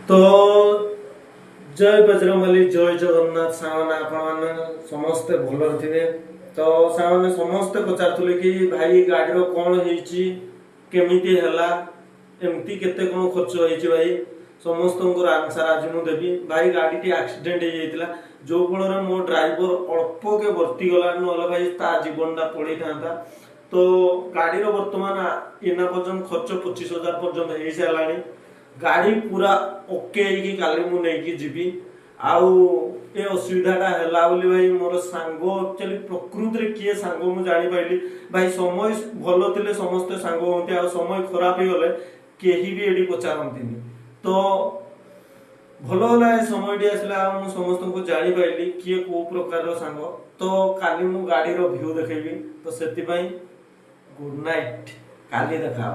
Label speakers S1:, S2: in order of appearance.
S1: तो जय बजरंगबली जय जगन्नाथ सामने आपण समस्ते भल थे। तो सामने समस्ते पचारुले कि भाई गाड़ी कौन केमिति हैला एमती केते कौन खर्च होइछि भाई समस्त आंसर आज मुझे देवी। भाई गाड़ी टी एक्सीडेंट हो जाता जो फल मो ड्राइवर अल्प के बर्ती गला ना भाई ता जीवनटा पड़े था। तो गाड़ी बर्तमान एना पर्यटन खर्च 25,000 पर्यटन हो सारा। गाड़ी पूरा ओके काली मु नहीं जीवी आउ ए असुविधाटा है बोली भाई मोर सांग एक्चुअली प्रकृति रे किए सांग मु जानी पाइली। भाई समय भल थे समस्ते सांग होती आ समय खराब हो गले केही भी एडी पचारती। तो भल होला समय आसला समस्त को जानी पाइली किए को प्रकार सांग। तो काली मु गाड़ी रो व्यू देखेबी। तो सेति गुड नाइट काली देखा।